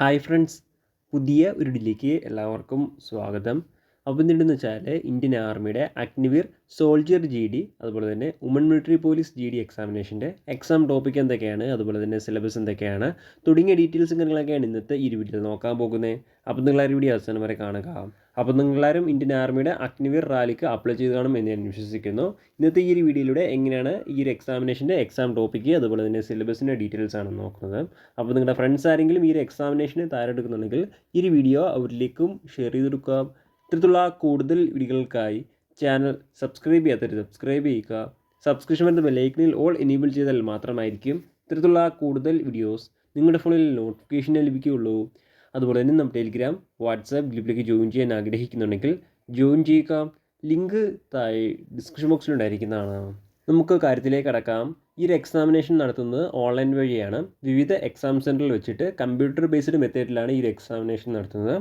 Hi friends, പുതിയ ഒരു വീഡിയോയിലേക്ക് എല്ലാവർക്കും സ്വാഗതം. അപ്പോൾ എന്തുണ്ടെന്ന് വെച്ചാൽ ഇന്ത്യൻ ആർമിയുടെ അഗ്നിവീർ സോൾജിയർ GD അതുപോലെ തന്നെ വുമൺ മിലിറ്ററി പോലീസ് GD എക്സാമിനേഷൻ്റെ എക്സാം ടോപ്പിക് എന്തൊക്കെയാണ്, അതുപോലെ തന്നെ സിലബസ് എന്തൊക്കെയാണ് തുടങ്ങിയ ഡീറ്റെയിൽസും കാര്യങ്ങളൊക്കെയാണ് ഇന്നത്തെ ഈ വീഡിയോയിൽ നോക്കാൻ പോകുന്നത്. അപ്പോൾ നിങ്ങളാരും വീഡിയോ അവസാനം വരെ കാണുക. അപ്പോൾ നിങ്ങളാരും ഇന്ത്യൻ ആർമിയുടെ അഗ്നിവീർ റാലിക്ക് അപ്ലൈ ചെയ്ത് കാണും എന്ന് ഞാൻ വിശ്വസിക്കുന്നു. ഇന്നത്തെ ഈ ഒരു വീഡിയോയിലൂടെ എങ്ങനെയാണ് ഈ ഒരു എക്സാമിനേഷൻ്റെ എക്സാം ടോപ്പിക്ക് അതുപോലെ തന്നെ സിലബസിൻ്റെ ഡീറ്റെയിൽസ് ആണ് നോക്കുന്നത്. അപ്പോൾ നിങ്ങളുടെ ഫ്രണ്ട്സ് ആരെങ്കിലും ഈ ഒരു എക്സാമിനേഷന് തയ്യാറെടുക്കുന്നുണ്ടെങ്കിൽ ഈ ഒരു വീഡിയോ അവരിലേക്കും ഷെയർ ചെയ്ത് കൊടുക്കുക. ഇത്തരത്തിലുള്ള കൂടുതൽ വീഡിയോകൾക്കായി ചാനൽ സബ്സ്ക്രൈബ് ചെയ്യാത്തവർ സബ്സ്ക്രൈബ് ചെയ്യുക. സബ്സ്ക്രിപ്ഷൻ ബന്ധം ബെല്ലൈക്കനിൽ ഓൾ എനേബിൾ ചെയ്താൽ മാത്രമായിരിക്കും ഇത്തരത്തിലുള്ള കൂടുതൽ വീഡിയോസ് നിങ്ങളുടെ ഫോണിൽ നോട്ടിഫിക്കേഷൻ ലഭിക്കുകയുള്ളൂ. അതുപോലെ തന്നെ നമ്മുടെ ടെലിഗ്രാം വാട്സാപ്പ് ഗ്രൂപ്പിലേക്ക് ജോയിൻ ചെയ്യാൻ ആഗ്രഹിക്കുന്നുണ്ടെങ്കിൽ ജോയിൻ ചെയ്യുക. ലിങ്ക് താഴെ ഡിസ്ക്രിപ്ഷൻ ബോക്സിലുണ്ടായിരിക്കുന്നതാണ്. നമുക്ക് കാര്യത്തിലേക്ക് കടക്കാം. ഈ ഒരു എക്സാമിനേഷൻ നടത്തുന്നത് ഓൺലൈൻ വഴിയാണ്. വിവിധ എക്സാം സെൻറ്ററിൽ വെച്ചിട്ട് കമ്പ്യൂട്ടർ ബേസ്ഡ് മെത്തേഡിലാണ് ഈ ഒരു എക്സാമിനേഷൻ നടത്തുന്നത്.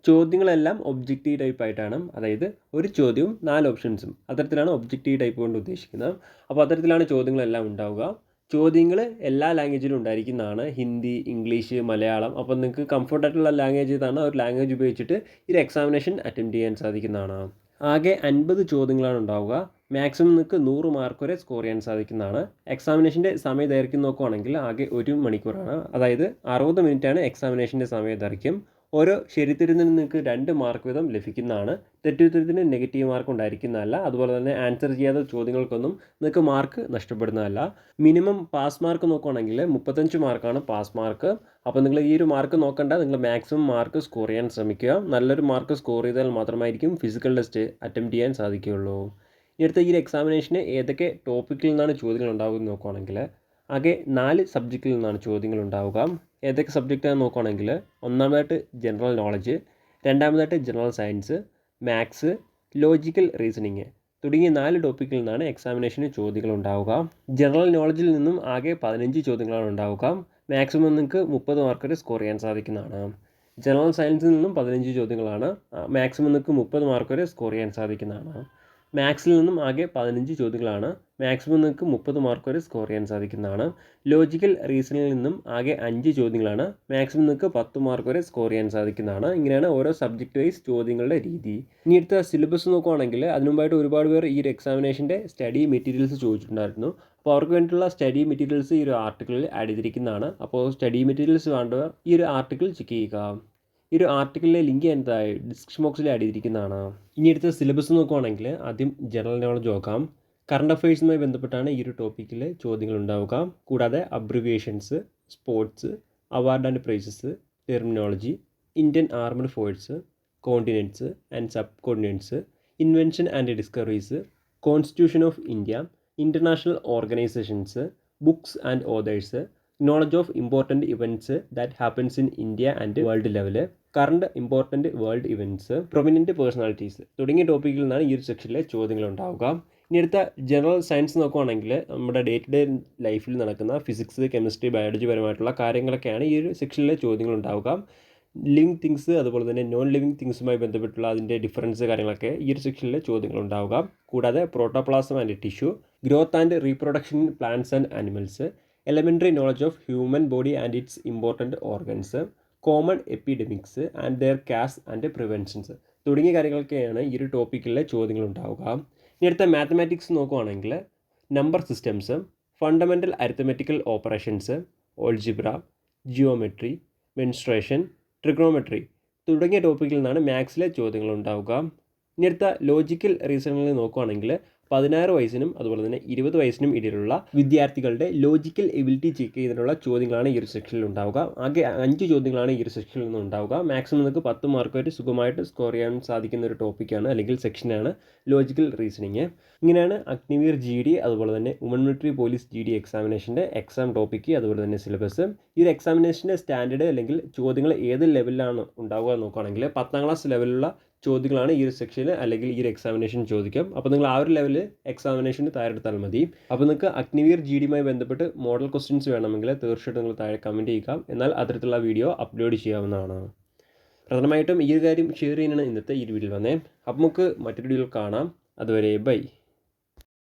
ചോദ്യങ്ങളെല്ലാം ഒബ്ജക്റ്റീവ് ടൈപ്പ് ആയിട്ടാണ്, അതായത് ഒരു ചോദ്യവും 4 ഓപ്ഷൻസും, അത്തരത്തിലാണ് ഒബ്ജക്റ്റീവ് ടൈപ്പ് കൊണ്ട് ഉദ്ദേശിക്കുന്നത്. അപ്പോൾ അത്തരത്തിലാണ് ചോദ്യങ്ങളെല്ലാം ഉണ്ടാവുക. ചോദ്യങ്ങൾ എല്ലാ ലാംഗ്വേജിലും ഉണ്ടായിരിക്കുന്നതാണ്, ഹിന്ദി, ഇംഗ്ലീഷ്, മലയാളം. അപ്പോൾ നിങ്ങൾക്ക് കംഫർട്ടായിട്ടുള്ള ലാംഗ്വേജ് ഏതാണ് ആ ഒരു ലാംഗ്വേജ് ഉപയോഗിച്ചിട്ട് ഈ ഒരു എക്സാമിനേഷൻ അറ്റൻഡ് ചെയ്യാൻ സാധിക്കുന്നതാണ്. ആകെ 50 ചോദ്യങ്ങളാണ് ഉണ്ടാവുക. മാക്സിമം നിങ്ങൾക്ക് 100 മാർക്ക് വരെ സ്കോർ ചെയ്യാൻ സാധിക്കുന്നതാണ്. എക്സാമിനേഷൻ്റെ സമയ ദൈർഘ്യം നോക്കുകയാണെങ്കിൽ ആകെ 1 മണിക്കൂറാണ്, അതായത് 60 മിനിറ്റാണ് എക്സാമിനേഷൻ്റെ സമയ ദൈർഘ്യം. ഓരോ ശരിയുത്തരത്തിന് നിങ്ങൾക്ക് 2 മാർക്ക് വീതം ലഭിക്കുന്നതാണ്. തെറ്റുത്തരത്തിന് നെഗറ്റീവ് മാർക്ക് ഉണ്ടായിരിക്കുന്നതല്ല. അതുപോലെ തന്നെ ആൻസർ ചെയ്യാത്ത ചോദ്യങ്ങൾക്കൊന്നും നിങ്ങൾക്ക് മാർക്ക് നഷ്ടപ്പെടുന്നതല്ല. മിനിമം പാസ് മാർക്ക് നോക്കുകയാണെങ്കിൽ 35 മാർക്കാണ് പാസ് മാർക്ക്. അപ്പോൾ നിങ്ങൾ ഈ ഒരു മാർക്ക് നോക്കണ്ട, നിങ്ങൾ മാക്സിമം മാർക്ക് സ്കോർ ചെയ്യാൻ ശ്രമിക്കുക. നല്ലൊരു മാർക്ക് സ്കോർ ചെയ്താൽ മാത്രമായിരിക്കും ഫിസിക്കൽ ടെസ്റ്റ് അറ്റംപ്റ്റ് ചെയ്യാൻ സാധിക്കുകയുള്ളൂ. ഇനി അടുത്ത ഈ ഒരു എക്സാമിനേഷന് ഏതൊക്കെ ടോപ്പിക്കിൽ നിന്നാണ് ചോദ്യങ്ങൾ ഉണ്ടാകുമെന്ന് നോക്കുകയാണെങ്കിൽ ആകെ 4 സബ്ജക്റ്റിൽ നിന്നാണ് ചോദ്യങ്ങൾ ഉണ്ടാവുക. ഏതൊക്കെ സബ്ജക്റ്റാണെന്ന് നോക്കുകയാണെങ്കിൽ ഒന്നാമതായിട്ട് ജനറൽ നോളജ്, രണ്ടാമതായിട്ട് general science, maths, logical reasoning തുടങ്ങിയ 4 ടോപ്പിക്കിൽ നിന്നാണ് എക്സാമിനേഷന് ചോദ്യങ്ങൾ ഉണ്ടാവുക. ജനറൽ നോളജിൽ നിന്നും ആകെ 15 ചോദ്യങ്ങളാണ് ഉണ്ടാവുക. മാക്സിമം നിങ്ങൾക്ക് 30 മാർക്ക് വരെ സ്കോർ ചെയ്യാൻ സാധിക്കുന്നതാണ്. ജനറൽ സയൻസിൽ നിന്നും 15 ചോദ്യങ്ങളാണ്. മാക്സിമം നിങ്ങൾക്ക് 30 മാർക്ക് വരെ സ്കോർ ചെയ്യാൻ സാധിക്കുന്നതാണ്. മാത്സിൽ നിന്നും ആകെ 15 ചോദ്യങ്ങളാണ്. മാക്സിമം നിങ്ങൾക്ക് 30 മാർക്ക് വരെ സ്കോർ ചെയ്യാൻ സാധിക്കുന്നതാണ്. ലോജിക്കൽ റീസണിൽ നിന്നും ആകെ 5 ചോദ്യങ്ങളാണ്. മാക്സിമം നിങ്ങൾക്ക് 10 മാർക്ക് വരെ സ്കോർ ചെയ്യാൻ സാധിക്കുന്നതാണ്. ഇങ്ങനെയാണ് ഓരോ സബ്ജക്റ്റ് വൈസ് ചോദ്യങ്ങളുടെ രീതി. ഇനി അടുത്ത സിലബസ് നോക്കുകയാണെങ്കിൽ അതിനുമുമ്പായിട്ട് ഒരുപാട് പേർ ഈ ഒരു എക്സാമിനേഷൻ്റെ സ്റ്റഡി മെറ്റീരിയൽസ് ചോദിച്ചിട്ടുണ്ടായിരുന്നു. അപ്പോൾ അവർക്ക് വേണ്ടിയിട്ടുള്ള സ്റ്റഡി മെറ്റീരിയൽസ് ഈ ഒരു ആർട്ടിക്കിളിൽ ആഡ് ചെയ്തിരിക്കുന്നതാണ്. അപ്പോൾ സ്റ്റഡി മെറ്റീരിയൽസ് വേണ്ടവർ ഈ ഒരു ആർട്ടിക്കിൾ ചെക്ക് ചെയ്യുക. ഈ ഒരു ആർട്ടിക്കിളിലെ ലിങ്ക് എന്തായി ഡിസ്ക്രിപ്ഷൻ ബോക്സിൽ ആഡ് ചെയ്തിരിക്കുന്നതാണ്. ഇനി അടുത്ത സിലബസ് നോക്കുകയാണെങ്കിൽ ആദ്യം ജനറൽ നോളജ് നോക്കാം. കറണ്ട് അഫയേഴ്സുമായി ബന്ധപ്പെട്ടാണ് ഈ ഒരു ടോപ്പിക്കിൽ ചോദ്യങ്ങൾ ഉണ്ടാവുക. കൂടാതെ abbreviations, sports, award and prizes, terminology, Indian armed force, continents and sub continents, invention and discoveries, constitution of India, international organisations, books and authors, knowledge of important events that happens in India and world level, current important world events, prominent personalities തുടങ്ങിയ ടോപ്പിക്കിൽ നിന്നാണ് ഈ ഒരു സെക്ഷനിലെ ചോദ്യങ്ങൾ ഉണ്ടാവുക. ഇനി അടുത്ത general science നോക്കുകയാണെങ്കിൽ നമ്മുടെ ഡേ ടു ഡേ ലൈഫിൽ നടക്കുന്ന ഫിസിക്സ്, കെമിസ്ട്രി, ബയോളജി പരമായിട്ടുള്ള കാര്യങ്ങളൊക്കെയാണ് ഈ ഒരു സെക്ഷനിലെ ചോദ്യങ്ങൾ ഉണ്ടാവുക. ലിവിങ് തിങ്സ് അതുപോലെ തന്നെ നോൺ ലിവിങ് തിങ്സുമായി ബന്ധപ്പെട്ടുള്ള അതിൻ്റെ ഡിഫറൻസ് കാര്യങ്ങളൊക്കെ ഈ ഒരു സെക്ഷനിലെ ചോദ്യങ്ങൾ ഉണ്ടാവുക. കൂടാതെ protoplasm and tissue, growth and reproduction in plants and animals, elementary knowledge of human body and its important organs, common epidemics and their cause and preventions തുടങ്ങിയ കാര്യങ്ങളൊക്കെയാണ് ഈ ഒരു ടോപ്പിക്കിലെ ചോദ്യങ്ങൾ ഉണ്ടാവുക. ഇനി അടുത്ത മാത്തമാറ്റിക്സ് നോക്കുകയാണെങ്കിൽ number systems, fundamental arithmetical operations, algebra, geometry, menstruation, trigonometry തുടങ്ങിയ ടോപ്പിക്കിൽ നിന്നാണ് മാത്സിലെ ചോദ്യങ്ങൾ ഉണ്ടാവുക. ഇനി അടുത്ത ലോജിക്കൽ റീസണിൽ നോക്കുകയാണെങ്കിൽ 16 വയസ്സിനും അതുപോലെ തന്നെ 20 വയസ്സിനും ഇടയിലുള്ള വിദ്യാർത്ഥികളുടെ ലോജിക്കൽ എബിലിറ്റി ചെക്ക് ചെയ്തിട്ടുള്ള ചോദ്യങ്ങളാണ് ഈ ഒരു സെക്ഷനിൽ ഉണ്ടാവുക. ആകെ 5 ചോദ്യങ്ങളാണ് ഈ ഒരു സെക്ഷനിൽ നിന്ന് ഉണ്ടാവുക. മാക്സിമം നിങ്ങൾക്ക് 10 മാർക്ക് വരെ സുഖമായിട്ട് സ്കോർ ചെയ്യാൻ സാധിക്കുന്ന ഒരു ടോപ്പിക്കാണ് അല്ലെങ്കിൽ സെക്ഷനാണ് ലോജിക്കൽ റീസണിങ്. ഇങ്ങനെയാണ് അഗ്നിവീർ GD അതുപോലെ തന്നെ വുമൺ മിലിറ്ററി പോലീസ് GD എക്സാമിനേഷൻ്റെ എക്സാം ടോപ്പിക്ക് അതുപോലെ തന്നെ സിലബസ്. ഈ ഒരു എക്സാമിനേഷൻ്റെ സ്റ്റാൻഡേർഡ് അല്ലെങ്കിൽ ചോദ്യങ്ങൾ ഏത് ലെവലിലാണ് ഉണ്ടാവുക നോക്കുകയാണെങ്കിൽ 10ാം ക്ലാസ് ലെവലിലുള്ള ചോദ്യങ്ങളാണ് ഈ ഒരു സെക്ഷനിൽ അല്ലെങ്കിൽ ഈ ഒരു എക്സാമിനേഷൻ ചോദിക്കും. അപ്പോൾ നിങ്ങൾ ആ ഒരു ലെവലിൽ എക്സാമിനേഷന് തയ്യാറെടുത്താൽ മതി. അപ്പോൾ നിങ്ങൾക്ക് അഗ്നിവീർ GDയുമായി ബന്ധപ്പെട്ട് മോഡൽ ക്വസ്റ്റ്യൻസ് വേണമെങ്കിൽ തീർച്ചയായിട്ടും നിങ്ങൾ താഴെ കമൻറ്റ് ചെയ്യുക. എന്നാൽ അത്തരത്തിലുള്ള വീഡിയോ അപ്ലോഡ് ചെയ്യാവുന്നതാണ്. പ്രധാനമായിട്ടും ഈ ഒരു കാര്യം ഷെയർ ചെയ്യാനാണ് ഇന്നത്തെ ഈ വീഡിയോയിൽ വന്നേ. അപ്പോൾ നമുക്ക് മറ്റൊരു വീഡിയോയിൽ കാണാം. അതുവരെ ബൈ.